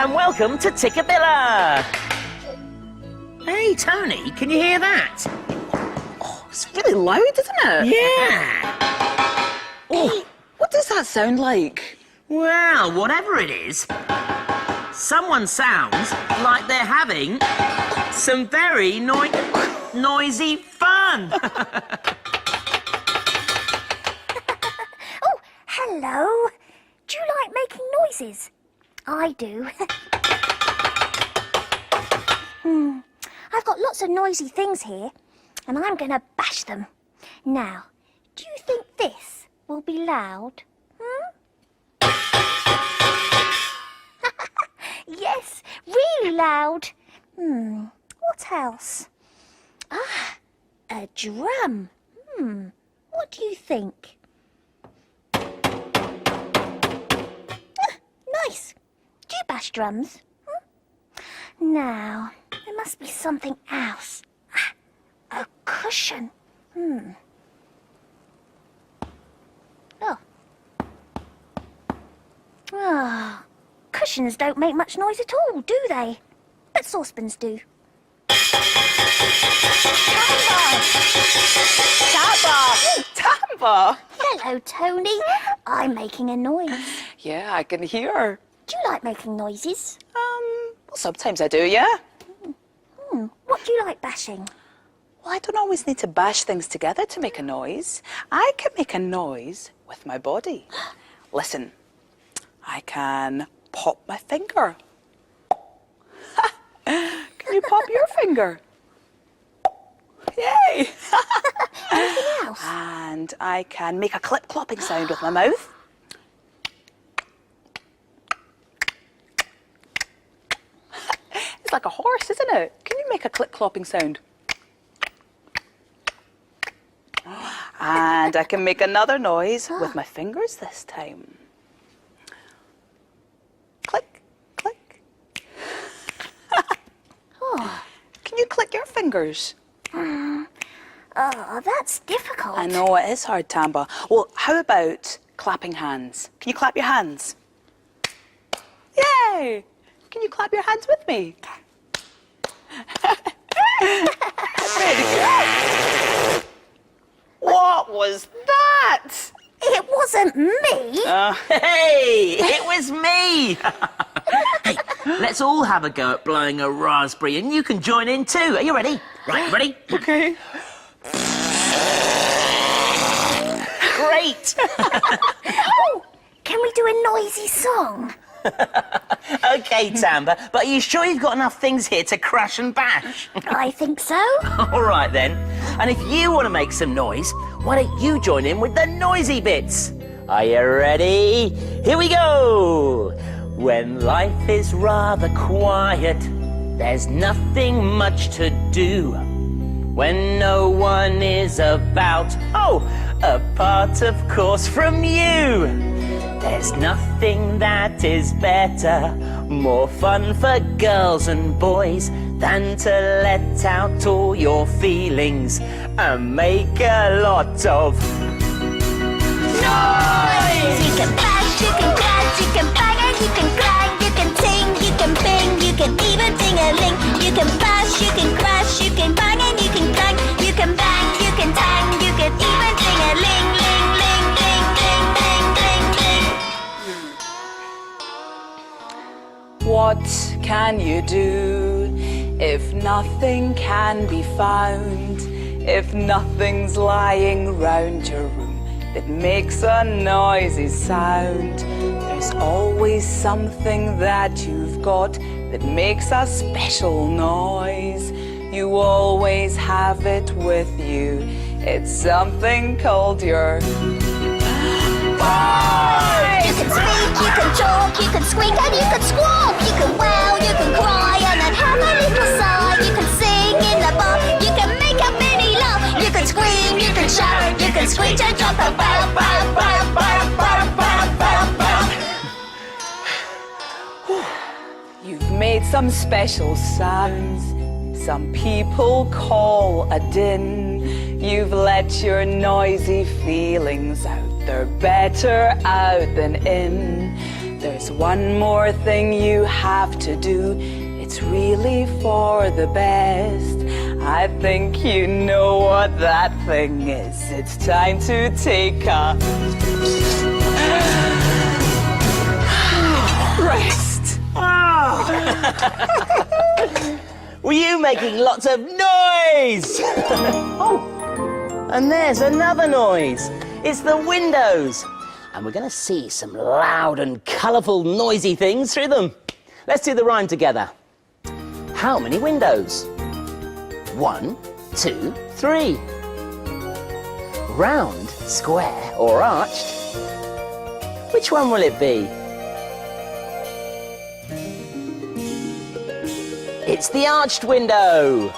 and welcome to Tikkabilla. Hey, Toni, can you hear that? Oh, it's really loud, isn't it? Yeah. Hey, what does that sound like? Well, whatever it is, someone sounds like they're having some very noisy fun. Oh, hello. Do you like making noises? I do. I've got lots of noisy things here, and I'm going to bash them. Now, do you think this will be loud? Yes, really loud. What else? Ah, a drum. What do you think? Nice. Do you bash drums? Now, there must be something else. A cushion. Cushions don't make much noise at all, do they? But saucepans do. Tamba! Hello, Toni. I'm making a noise. Yeah, I can hear. Do you like making noises? Well, sometimes I do, yeah. What do you like bashing? Well, I don't always need to bash things together to make a noise. I can make a noise with my body. Listen, I can pop my finger. Can you pop your finger? Yay! Anything else? And I can make a clip-clopping sound with my mouth. It's like a horse, isn't it? Can you make a clip-clopping sound? And I can make another noise with my fingers this time. Click, click. Can you click your fingers? Oh, that's difficult. I know, it is hard, Tamba. Well, how about clapping hands? Can you clap your hands? Yay! Can you clap your hands with me? What was that? It wasn't me. Hey, it was me. Hey, let's all have a go at blowing a raspberry, and you can join in too. Are you ready? Right, ready? Okay. Great. Oh, can we do a noisy song? Okay, Tamba, but are you sure you've got enough things here to crash and bash? I think so. All right, then. And if you want to make some noise, why don't you join in with the noisy bits? Are you ready? Here we go. When life is rather quiet, there's nothing much to do. When no one is about, apart of course from you. There's nothing that is better, more fun for girls and boys than to let out all your feelings and make a lot of noise! You can bash, you can crash, you can bang and you can clang, you can ting, you can bing, you can even ding-a-ling. You can bash, you can crash, you can bang and you can clang, you can bang, you can tang, you can even ding-a-ling, ling, ling, ling, ling, ling, ling, ling. What can you do if nothing can be found? If nothing's lying round your room that makes a noisy sound? There's always something that you've got that makes a special noise. You always have it with you. It's something called your voice. You can speak, you can talk, you can squeak and you can squawk. You can wail, you can cry and then have a little sigh. You can sing in the bar, you can make a mini laugh. You can scream, you can shout, you can screech and jump about. You've made some special sounds some people call a din. You've let your noisy feelings out. They're better out than in. There's one more thing you have to do. It's really for the best. I think you know what that thing is. It's time to take a rest. Were you making lots of noise? Oh, and there's another noise. It's the windows. And we're going to see some loud and colourful, noisy things through them. Let's do the rhyme together. How many windows? 1, 2, 3. Round, square or arched? Which one will it be? It's the arched window.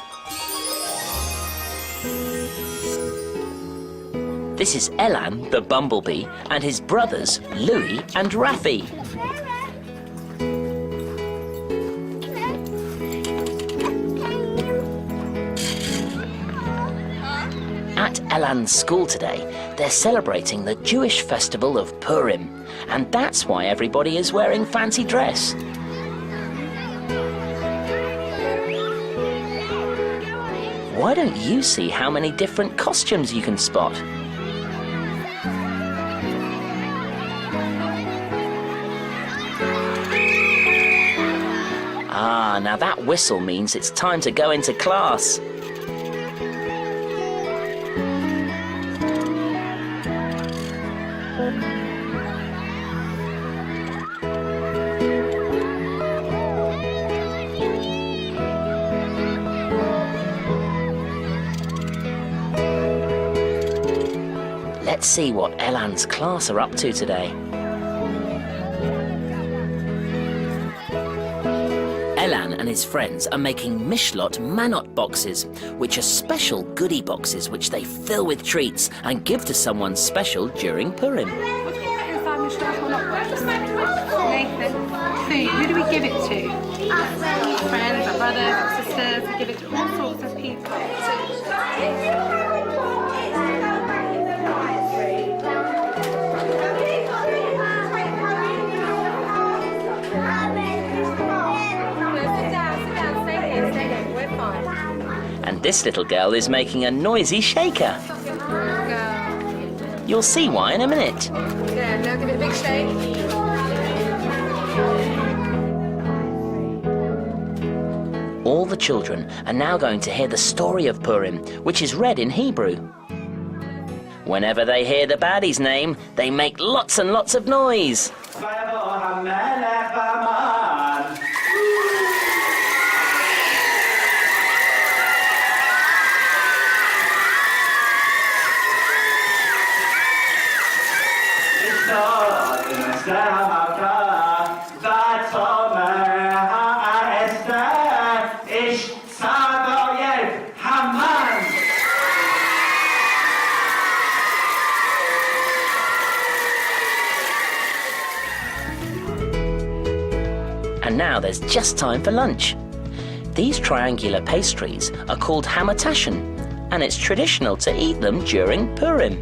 This is Elan, the bumblebee, and his brothers, Louis and Rafi. At Elan's school today, they're celebrating the Jewish festival of Purim, and that's why everybody is wearing fancy dress. Why don't you see how many different costumes you can spot? Ah, now that whistle means it's time to go into class. Let's see what Elan's class are up to today. Elan and his friends are making Mishlot Manot boxes, which are special goodie boxes which they fill with treats and give to someone special during Purim. What do you put inside Michelle's Manot box? Nathan. Food. Who do we give it to? Our friends, our brothers, our sisters. We give it to all sorts of people. And this little girl is making a noisy shaker. You'll see why in a minute. Yeah, now give it a big shake. All the children are now going to hear the story of Purim, which is read in Hebrew. Whenever they hear the baddie's name, they make lots and lots of noise. And now there's just time for lunch. These triangular pastries are called hamatashen, and it's traditional to eat them during Purim.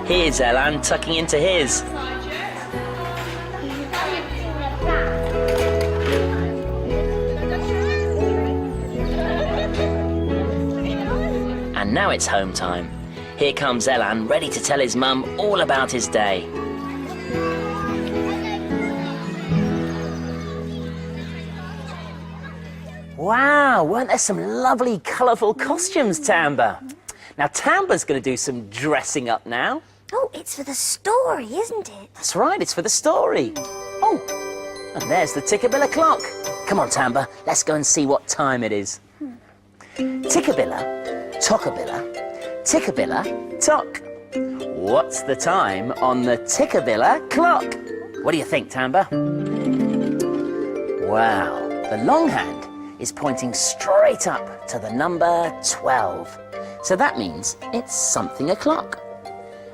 Here's Elan tucking into his. And now it's home time. Here comes Elan, ready to tell his mum all about his day. Wow, weren't there some lovely, colourful costumes, Tamba? Now, Tamba's going to do some dressing up now. Oh, it's for the story, isn't it? That's right, it's for the story. Oh, and there's the Tikkabilla clock. Come on, Tamba, let's go and see what time it is. Tikkabilla, Tockabilla, Tikkabilla, Tock. What's the time on the Tikkabilla clock? What do you think, Tamba? Wow, the long hand is pointing straight up to the number 12. So that means it's something o'clock.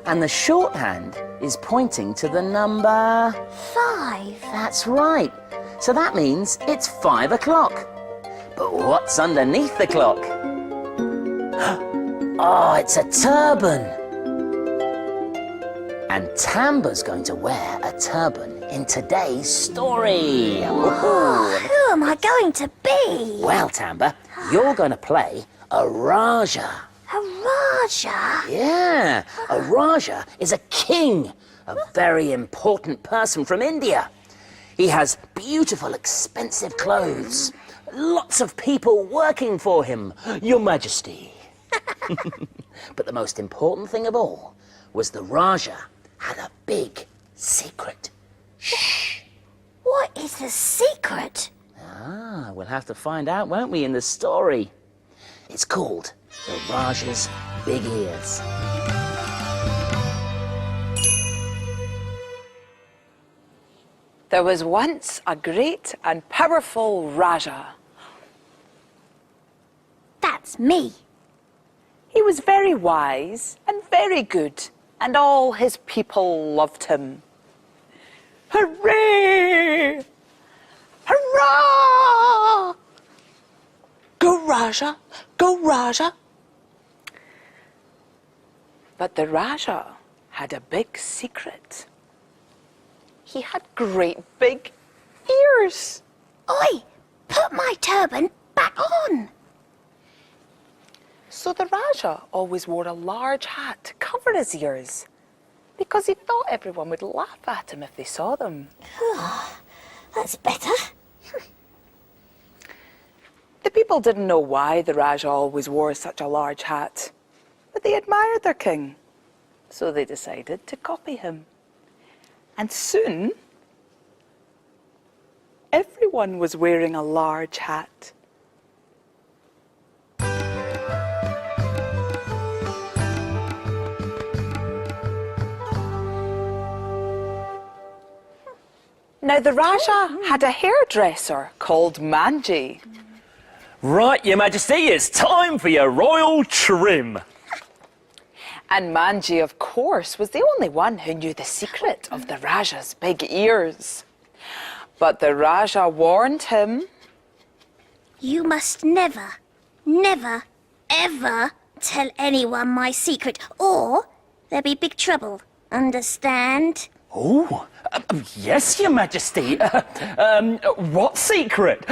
And the shorthand is pointing to the number 5. That's right. So that means it's 5 o'clock. But what's underneath the clock? Oh, it's a turban. And Tamba's going to wear a turban in today's story. Oh, who am I going to be? Well, Tamba, you're going to play a Raja. A Raja? Yeah, a Raja is a king, a very important person from India. He has beautiful, expensive clothes, lots of people working for him, Your Majesty. But the most important thing of all was the Raja had a big secret. Shh. What is the secret? Ah, we'll have to find out, won't we, in the story. It's called the Raja's Big Ears. There was once a great and powerful Raja. That's me. He was very wise and very good, and all his people loved him. Hooray! Hurrah! Go Raja, go Raja. But the Raja had a big secret. He had great big ears. Oi, put my turban back on. So the Raja always wore a large hat to cover his ears, because he thought everyone would laugh at him if they saw them. That's better. The people didn't know why the Raja always wore such a large hat, but they admired their king, so they decided to copy him. And soon, everyone was wearing a large hat. Now, the Raja had a hairdresser called Manji. Right, Your Majesty, it's time for your royal trim. And Manji, of course, was the only one who knew the secret of the Raja's big ears. But the Raja warned him. You must never, never, ever tell anyone my secret, or there'll be big trouble. Understand? Oh, yes, Your Majesty. What secret?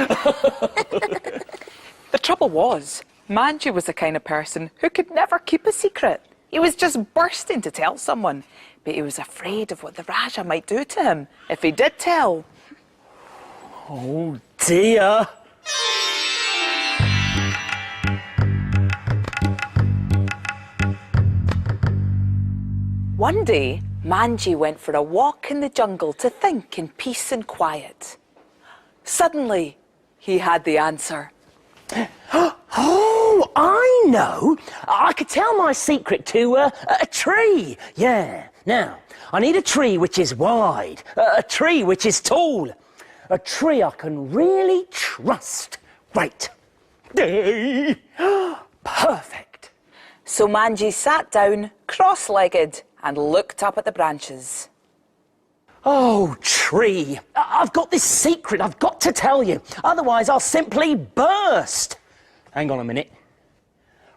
The trouble was, Manji was the kind of person who could never keep a secret. He was just bursting to tell someone, but he was afraid of what the Raja might do to him if he did tell. Oh, dear. One day, Manji went for a walk in the jungle to think in peace and quiet. Suddenly, he had the answer. Oh, I know. I could tell my secret to a tree. Yeah. Now, I need a tree which is wide, a tree which is tall, a tree I can really trust. Right. Perfect. So Manji sat down, cross-legged, and looked up at the branches. Oh, tree, I've got this secret I've got to tell you. Otherwise, I'll simply burst. Hang on a minute.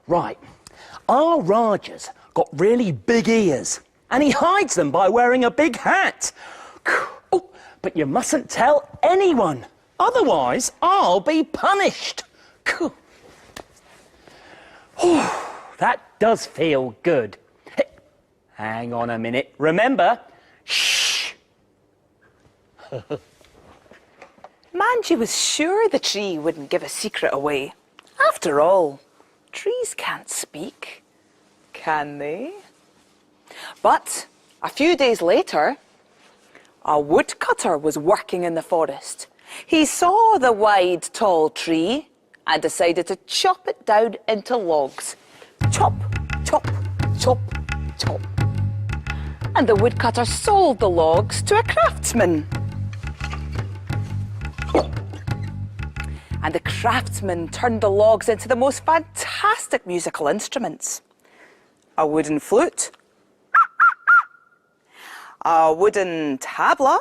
Right, our Raja's got really big ears, and he hides them by wearing a big hat. Oh, but you mustn't tell anyone. Otherwise, I'll be punished. Oh, that does feel good. Hang on a minute. Remember, shh. Manji was sure the tree wouldn't give a secret away. After all, trees can't speak, can they? But a few days later, a woodcutter was working in the forest. He saw the wide, tall tree and decided to chop it down into logs. Chop, chop, chop, chop. And the woodcutter sold the logs to a craftsman. and the craftsmen turned the logs into the most fantastic musical instruments. A wooden flute, a wooden tabla,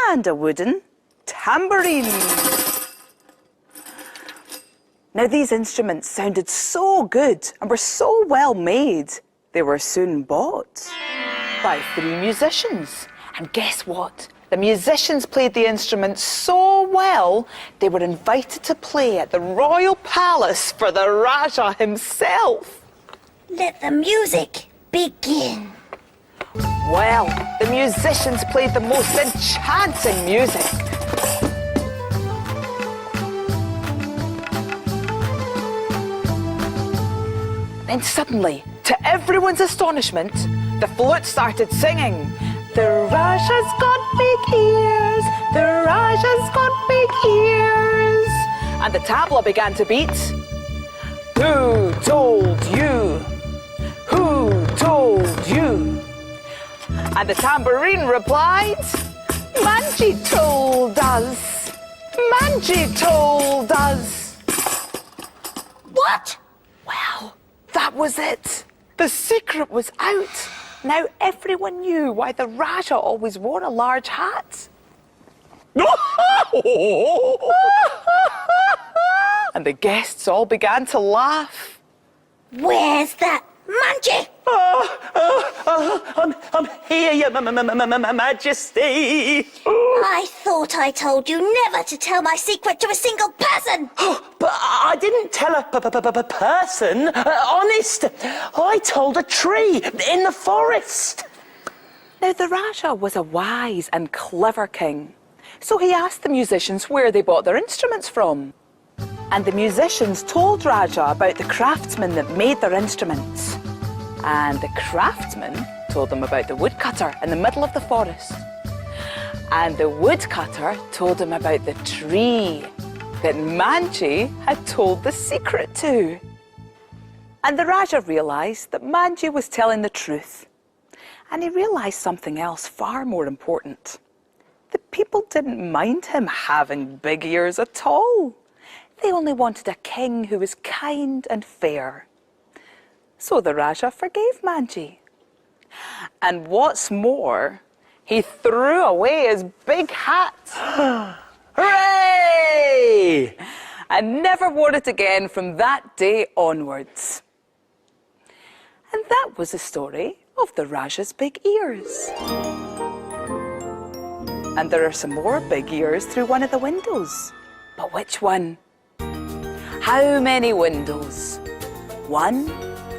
and a wooden tambourine. Now these instruments sounded so good and were so well made, they were soon bought by 3 musicians. And guess what? The musicians played the instruments so well, they were invited to play at the royal palace for the Raja himself. Let the music begin. Well, the musicians played the most enchanting music. Then suddenly, to everyone's astonishment, the flute started singing, "The Raja's got big ears, the Raja's got big ears." And the tabla began to beat. "Who told you? Who told you?" And the tambourine replied, "Manji told us. Manji told us." What? Well, that was it. The secret was out. Now everyone knew why the Raja always wore a large hat. And the guests all began to laugh. Where's that Manji? I'm here, Your Majesty. I thought I told you never to tell my secret to a single person. But I didn't tell a person. Honest, I told a tree in the forest. Now the Raja was a wise and clever king, so he asked the musicians where they bought their instruments from. And the musicians told Raja about the craftsmen that made their instruments. And the craftsmen told them about the woodcutter in the middle of the forest. And the woodcutter told him about the tree that Manji had told the secret to. And the Raja realised that Manji was telling the truth. And he realised something else far more important. The people didn't mind him having big ears at all. They only wanted a king who was kind and fair. So the Raja forgave Manji. And what's more, he threw away his big hat. Hooray! And never wore it again from that day onwards. And that was the story of the Raja's big ears. And there are some more big ears through one of the windows. But which one? How many windows? 1,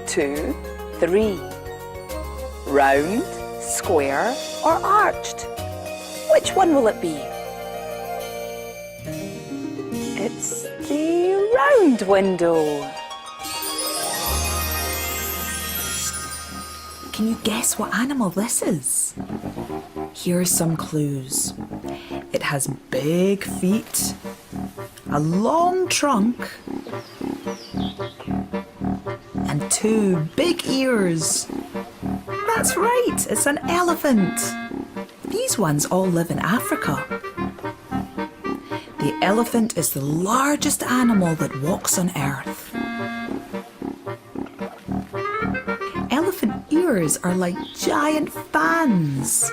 2, 3. Round, square, or arched? Which one will it be? It's the round window. Can you guess what animal this is? Here's some clues. It has big feet, a long trunk, and 2 big ears. That's right, it's an elephant. These ones all live in Africa. The elephant is the largest animal that walks on Earth. Elephant ears are like giant fans.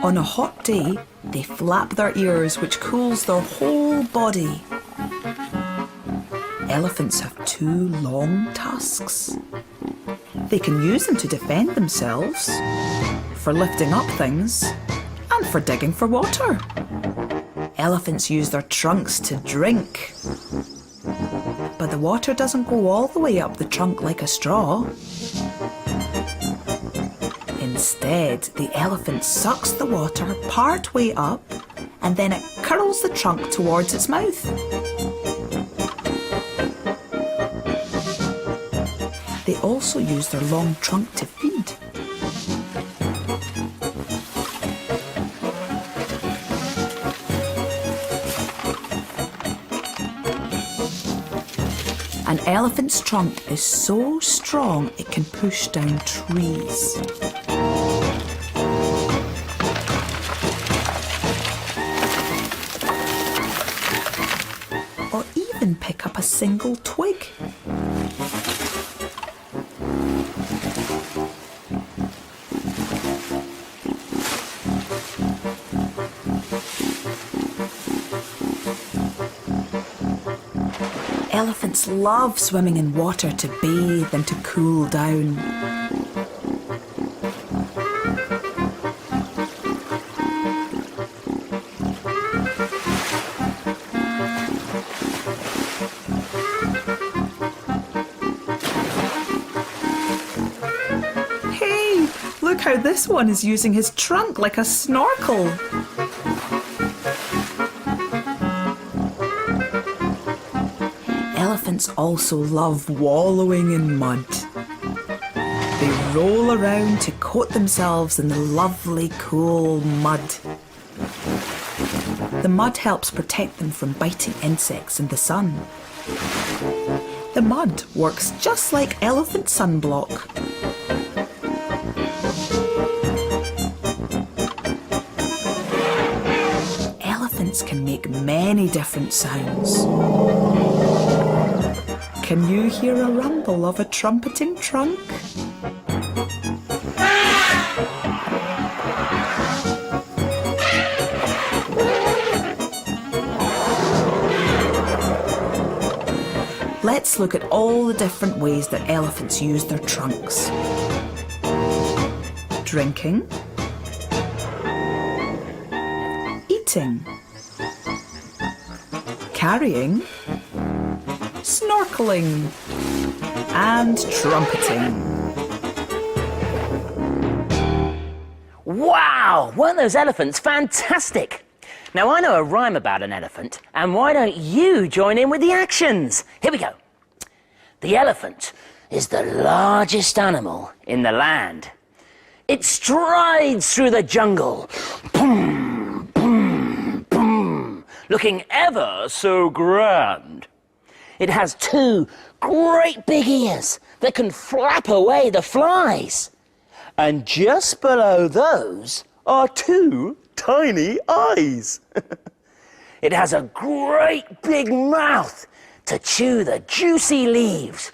On a hot day, they flap their ears, which cools their whole body. Elephants have 2 long tusks. They can use them to defend themselves, for lifting up things, and for digging for water. Elephants use their trunks to drink. But the water doesn't go all the way up the trunk like a straw. Instead, the elephant sucks the water part way up and then it curls the trunk towards its mouth. They also use their long trunk to feed. An elephant's trunk is so strong it can push down trees. even pick up a single twig. Elephants love swimming in water to bathe and to cool down. Hey, look how this one is using his trunk like a snorkel. Elephants also love wallowing in mud. They roll around to coat themselves in the lovely, cool mud. The mud helps protect them from biting insects in the sun. The mud works just like elephant sunblock. Elephants can make many different sounds. Can you hear a rumble of a trumpeting trunk? Let's look at all the different ways that elephants use their trunks. Drinking, eating, carrying, snorkeling, and trumpeting. Wow, weren't those elephants fantastic? Now I know a rhyme about an elephant, and why don't you join in with the actions? Here we go. The elephant is the largest animal in the land. It strides through the jungle, boom, boom, boom, looking ever so grand. It has 2 great big ears that can flap away the flies. And just below those are 2 tiny eyes. It has a great big mouth to chew the juicy leaves.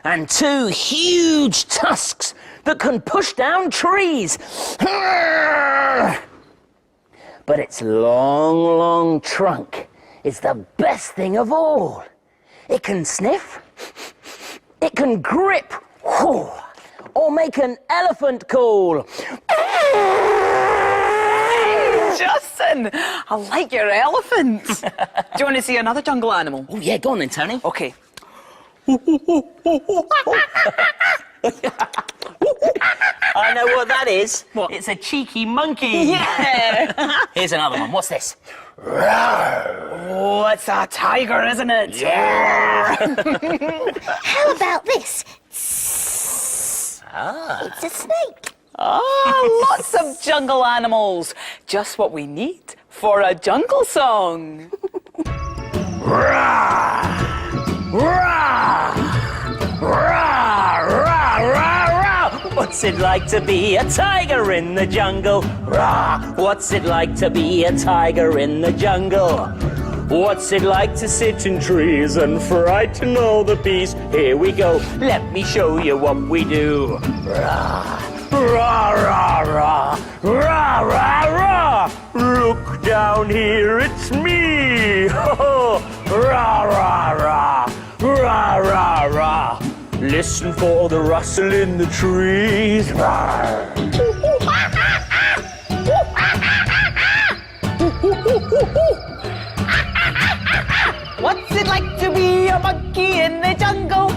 And 2 huge tusks that can push down trees. But its long, long trunk is the best thing of all. It can sniff, it can grip, or make an elephant call. Justin, I like your elephants. Do you want to see another jungle animal? Oh yeah, go on then, Tony. Okay. I know what that is. What? It's a cheeky monkey. Yeah. Here's another one. What's this? Oh, it's a tiger, isn't it? Yeah. How about this? It's a snake. Lots of jungle animals. Just what we need for a jungle song. What's it like to be a tiger in the jungle? What's it like to be a tiger in the jungle? What's it like to sit in trees and frighten all the bees? Here we go, let me show you what we do. Rah, rah, rah, rah, rah, rah. Look down here, it's me. Rah, rah, rah, rah, rah, rah. Listen for the rustle in the trees. Rah. What's it like to be a monkey in the jungle?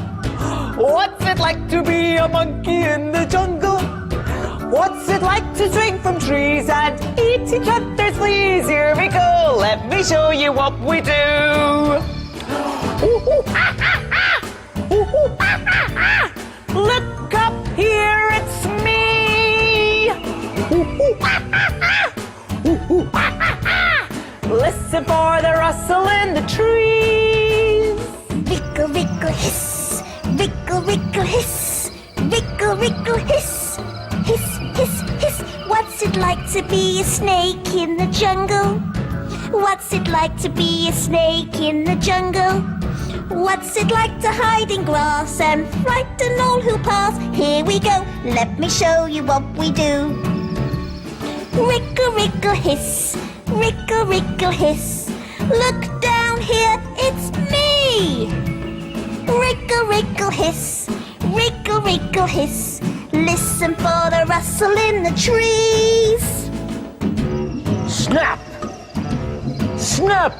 What's it like to be a monkey in the jungle? What's it like to drink from trees and eat each other's fleas? Here we go, let me show you what we do. Look up here, it's me. Listen for the rustle in the trees. Rickle, rickle, hiss. Rickle, rickle, hiss. Rickle, rickle, hiss. Hiss, hiss, hiss. What's it like to be a snake in the jungle? What's it like to be a snake in the jungle? What's it like to hide in grass and frighten all who pass? Here we go, let me show you what we do. Wriggle, wriggle, hiss, wriggle, wriggle, hiss. Look down here, it's me. Wriggle, wriggle, hiss, wriggle, wriggle, hiss. Listen for the rustle in the trees. Snap! Snap!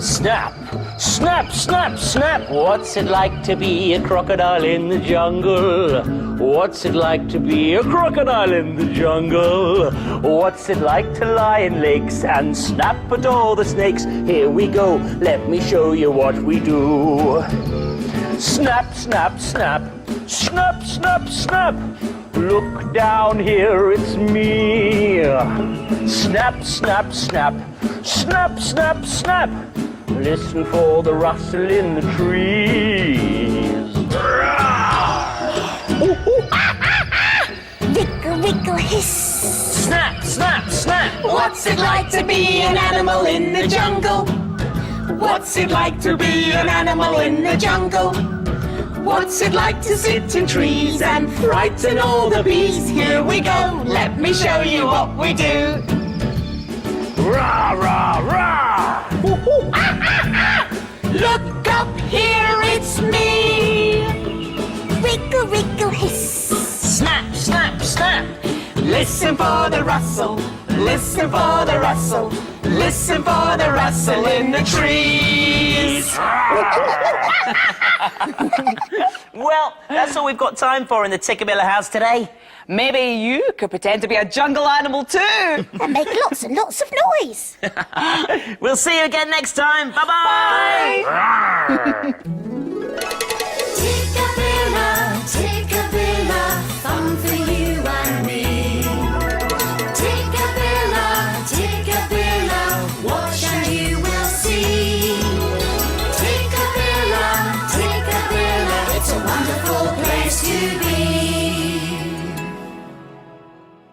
Snap! Snap, snap, snap! What's it like to be a crocodile in the jungle? What's it like to be a crocodile in the jungle? What's it like to lie in lakes and snap at all the snakes? Here we go, let me show you what we do. Snap, snap, snap! Snap, snap, snap! Look down here, it's me. Snap, snap, snap! Snap, snap, snap! Listen for the rustle in the trees. Wriggle, wriggle, hiss. Snap, snap, snap! What's it like to be an animal in the jungle? What's it like to be an animal in the jungle? What's it like to sit in trees and frighten all the bees? Here we go, let me show you what we do. Rah, rah, rah! Look up here, it's me. Wriggle, wriggle, hiss. Snap, snap, snap! Listen for the rustle, listen for the rustle, listen for the rustle in the trees. Well, that's all we've got time for in the Tikkabilla house today. Maybe you could pretend to be a jungle animal too. And make lots and lots of noise. We'll see you again next time. Bye-bye! Bye. Bye.